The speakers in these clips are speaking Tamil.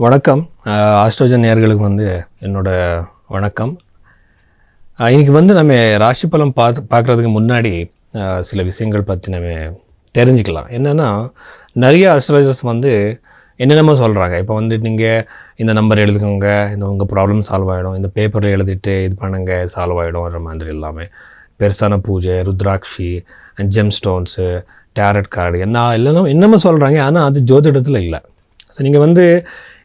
வணக்கம். ஆஸ்ட்ரோஜன் நேயர்களுக்கு என்னோட வணக்கம். இன்றைக்கி நம்ம ராசி பலம் பார்க்குறதுக்கு முன்னாடி சில விஷயங்கள் பற்றி நம்ம தெரிஞ்சுக்கலாம். என்னென்னா, நிறைய ஆஸ்ட்ராலஜர்ஸ் என்னென்னமோ சொல்கிறாங்க. இப்போ நீங்கள் இந்த நம்பர் எழுதுக்கோங்க, இந்த உங்கள் ப்ராப்ளம் சால்வ் ஆகிடும், இந்த பேப்பரில் எழுதிட்டு இது பண்ணுங்க சால்வ் ஆகிடும்ன்ற மாதிரி எல்லாமே பெருசான பூஜை, Rudrakshi, GeM stones, tarot card என்னமோ சொல்கிறாங்க. ஆனால் அது ஜோதிடத்தில் இல்லை. ஸோ நீங்கள்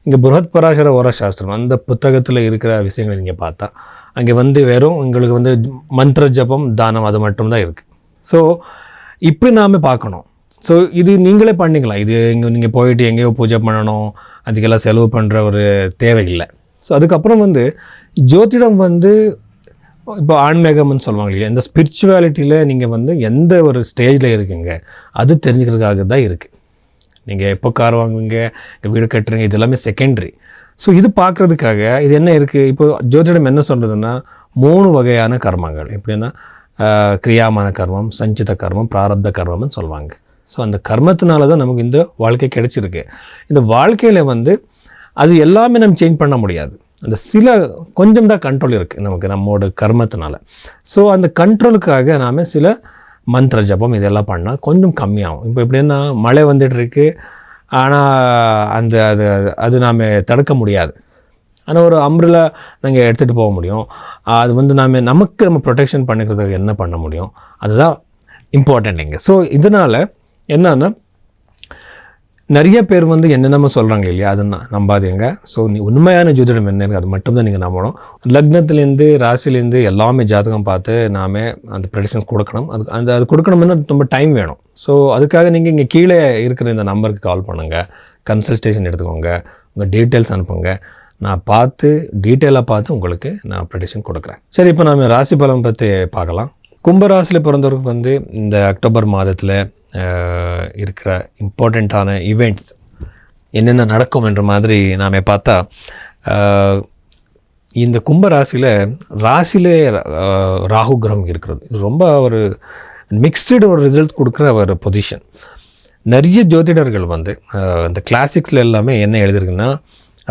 இங்கே புரஹத் பராசர ஓர சாஸ்திரம் அந்த புத்தகத்தில் இருக்கிற விஷயங்களை நீங்கள் பார்த்தா அங்கே வெறும் உங்களுக்கு மந்திர ஜபம், தானம் அது மட்டும்தான் இருக்குது. ஸோ இப்படி நாம் பார்க்கணும். ஸோ இது நீங்களே பண்ணிக்கலாம். இது நீங்கள் போயிட்டு எங்கேயோ பூஜை பண்ணணும், அதுக்கெல்லாம் செலவு பண்ணுற ஒரு தேவையில்லை. ஸோ அதுக்கப்புறம் ஜோதிடம் இப்போ ஆன்மீகம்னு சொல்லுவாங்க இல்லையா, இந்த ஸ்பிரிச்சுவாலிட்டியில் நீங்கள் எந்த ஒரு ஸ்டேஜில் இருக்குங்க அது தெரிஞ்சுக்கிறதுக்காக தான் இருக்குது. நீங்கள் எப்போ கார் வாங்குவீங்க, வீடு கட்டுறீங்க, இது எல்லாமே செகண்டரி. ஸோ இது பார்க்குறதுக்காக இது என்ன இருக்குது, இப்போ ஜோதிடம் என்ன சொல்கிறதுன்னா 3 வகையான கர்மங்கள். எப்படின்னா கிரியாமான கர்மம், சஞ்சித கர்மம், பிராரப்த கர்மம்னு சொல்லுவாங்க. ஸோ அந்த கர்மத்தினால தான் நமக்கு இந்த வாழ்க்கை கிடைச்சிருக்கு. இந்த வாழ்க்கையில் அது எல்லாமே நம்ம சேஞ்ச் பண்ண முடியாது. அந்த கொஞ்சம் தான் கண்ட்ரோல் இருக்குது நம்மளோட கர்மத்தினால. ஸோ அந்த கண்ட்ரோலுக்காக நாம் சில மந்திர ஜபம் இதெல்லாம் பண்ணால் கொஞ்சம் கம்மியாகும். இப்போ எப்படின்னா மழை வந்துட்டுருக்கு, ஆனால் அது நாம் தடுக்க முடியாது. ஆனால் ஒரு அம்ப்ரெல்லா நாங்கள் எடுத்துகிட்டு போக முடியும். அது நம்ம ப்ரொடெக்ஷன் பண்ணிக்கிறதுக்கு என்ன பண்ண முடியும், அதுதான் இம்பார்ட்டண்ட் இங்கே. ஸோ இதனால் என்னன்னா, நிறைய பேர் என்னென்னமோ சொல்கிறாங்க இல்லையா, அது நம்பாதீங்க. ஸோ உண்மையான ஜோதிடம் என்ன இருக்குது அது மட்டும்தான் நீங்கள் நம்பணும். லக்னத்துலேருந்து ராசிலேருந்து எல்லாமே ஜாதகம் பார்த்து நாம் அந்த ப்ரெடிக்ஷன்ஸ் கொடுக்கணும். அது கொடுக்கணும்னா ரொம்ப டைம் வேணும். ஸோ அதுக்காக நீங்கள் இங்கே கீழே இருக்கிற இந்த நம்பருக்கு கால் பண்ணுங்கள், கன்சல்டேஷன் எடுத்துக்கோங்க, உங்கள் டீட்டெயில்ஸ் அனுப்புங்க. நான் டீட்டெயிலாக பார்த்து உங்களுக்கு நான் ப்ரெடிக்ஷன் கொடுக்குறேன். சரி, இப்போ நாம் ராசி பலம் பற்றி பார்க்கலாம். கும்பராசியில் பிறந்தவருக்கு இந்த அக்டோபர் மாதத்தில் இருக்கிற இம்பார்ட்டண்ட்டான ஈவெண்ட்ஸ் என்னென்ன நடக்கும் என்ற மாதிரி நாம் பார்த்தா, இந்த ராசியிலே ராகு கிரகம் இருக்கிறது. இது ரொம்ப ஒரு மிக்சடு ஒரு ரிசல்ட்ஸ் கொடுக்குற ஒரு பொசிஷன். நிறைய ஜோதிடர்கள் இந்த கிளாசிக்ஸில் எல்லாமே என்ன எழுதிருக்குன்னா,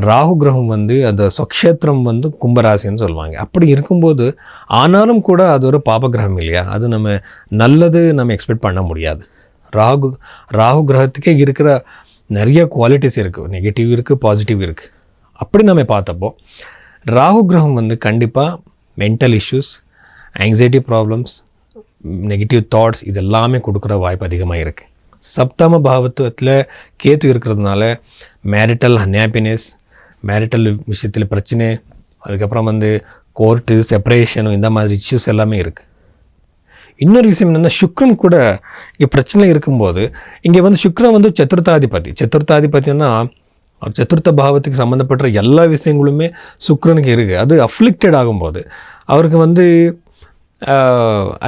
ராகு கிரகம் அந்த சொக்ஷேத்திரம் கும்பராசின்னு சொல்லுவாங்க. அப்படி இருக்கும்போது ஆனாலும் கூட அது ஒரு பாப கிரகம் இல்லையா, அது நல்லது நம்ம எக்ஸ்பெக்ட் பண்ண முடியாது. ராகு கிரகத்துக்கே இருக்கிற நிறைய குவாலிட்டிஸ் இருக்குது, நெகட்டிவ் இருக்குது, பாசிட்டிவ் இருக்குது. அப்படி நம்ம பார்த்தப்போ ராகு கிரகம் கண்டிப்பாக mental issues, anxiety problems, negative thoughts இதெல்லாமே கொடுக்குற வாய்ப்பு அதிகமாக இருக்குது. சப்தம பாவத்துவத்தில் கேத்து இருக்கிறதுனால மேரிட்டல் அன்ஹாப்பினஸ், மேரிட்டல் விஷயத்தில் பிரச்சனை, அதுக்கப்புறம் கோர்ட்டு செப்பரேஷனும் இந்த மாதிரி இஷ்யூஸ் எல்லாமே இருக்குது. இன்னொரு விஷயம் என்னென்னா, சுக்ரன் கூட இங்கே பிரச்சனை இருக்கும்போது இங்கே சுக்ரன் சத்துர்த்தாதிபதினா சத்துர்த்த பாவத்துக்கு சம்மந்தப்பட்ட எல்லா விஷயங்களுமே சுக்ரனுக்கு இருக்குது. அது அஃப்ளிக்டட் ஆகும்போது அவருக்கு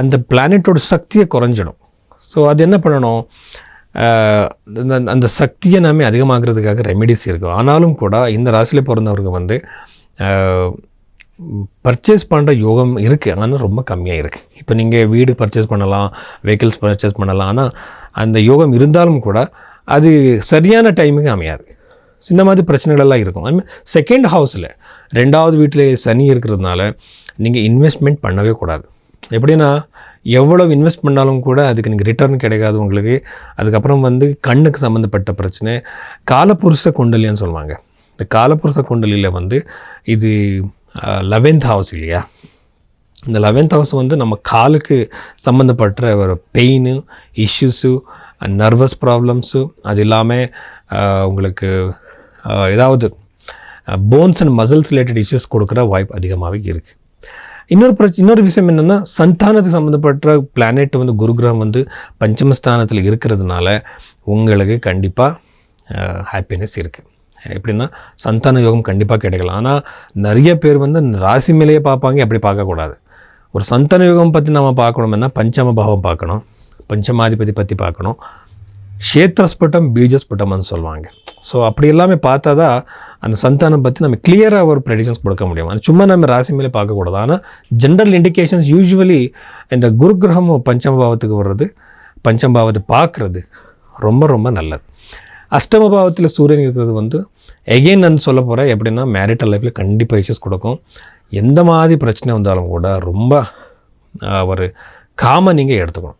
அந்த பிளானட்டோட சக்தியை குறைஞ்சிடும். ஸோ அது என்ன பண்ணணும், அந்த சக்தியை நாமே அதிகமாகிறதுக்காக ரெமெடிஸ் இருக்கும். ஆனாலும் கூட இந்த ராசியில் பிறந்தவருக்கு பர்ச்சேஸ் பண்ணுற யோகம் இருக்குது, ஆனால் ரொம்ப கம்மியாக இருக்குது. இப்போ நீங்கள் வீடு பர்ச்சேஸ் பண்ணலாம், வெஹிக்கிள்ஸ் பர்ச்சேஸ் பண்ணலாம், ஆனால் அந்த யோகம் இருந்தாலும் கூட அது சரியான டைமுக்கு அமையாது. இந்த மாதிரி பிரச்சனைகளெல்லாம் இருக்கும். அதுமாதிரி செகண்ட் ஹவுஸில் 2வது வீட்டில் சனி இருக்கிறதுனால நீங்கள் இன்வெஸ்ட்மெண்ட் பண்ணவே கூடாது. எப்படின்னா, எவ்வளவு இன்வெஸ்ட் பண்ணாலும் கூட அதுக்கு நீங்கள் ரிட்டர்ன் கிடைக்காது உங்களுக்கு. அதுக்கப்புறம் கண்ணுக்கு சம்மந்தப்பட்ட பிரச்சனை, காலபுருஷ குண்டலின்னு சொல்லுவாங்க. இந்த காலபுருஷ குண்டலியில் இது 11th ஹவுஸ் இல்லையா, இந்த 11th ஹவுஸ் நம்ம காலுக்கு சம்மந்தப்பட்ட ஒரு பெயின் இஷ்யூஸு, நர்வஸ் ப்ராப்ளம்ஸு, அது இல்லாமல் உங்களுக்கு ஏதாவது bones and muscles related issues கொடுக்குற வாய்ப்பு அதிகமாகவே இருக்குது. இன்னொரு விஷயம் என்னென்னா, சந்தானத்துக்கு சம்மந்தப்பட்ட பிளானெட் குரு கிரகம் பஞ்சமஸ்தானத்தில் இருக்கிறதுனால உங்களுக்கு கண்டிப்பாக ஹாப்பினஸ் இருக்குது. எப்படின்னா, சந்தான யோகம் கண்டிப்பாக கிடைக்கலாம். ஆனால் நிறைய பேர் ராசி மேலேயே பார்ப்பாங்க. அப்படி பார்க்கக்கூடாது. ஒரு சந்தான யோகம் பற்றி நம்ம பார்க்கணும்னா பஞ்சம பாவம் பார்க்கணும், பஞ்சமாதிபதி பற்றி பார்க்கணும், க்ஷேத்திரஸ்புட்டம் பீஜஸ்புட்டம்னு சொல்லுவாங்க. ஸோ அப்படி எல்லாமே பார்த்தா தான் அந்த சந்தானம் பற்றி நம்ம கிளியராக ஒரு ப்ரெடிக்ஷன்ஸ் கொடுக்க முடியும். அது சும்மா நம்ம ராசி மேலே பார்க்கக்கூடாது. ஆனால் ஜென்ரல் இண்டிகேஷன்ஸ் யூஸ்வலி இந்த குரு கிரகம் பஞ்சம பாவத்துக்கு வர்றது, பஞ்சம பாவத்தை பார்க்குறது ரொம்ப ரொம்ப நல்லது. அஷ்டம பாவத்தில் சூரியன் இருக்கிறது எகெயின் நான் சொல்ல போகிறேன் எப்படின்னா மேரிட்டல் லைஃப்பில் கண்டிப்பாக இஷ்யூஸ் கொடுக்கும். எந்த மாதிரி பிரச்சனை வந்தாலும் கூட ரொம்ப ஒரு காமை நீங்கள் எடுத்துக்கணும்.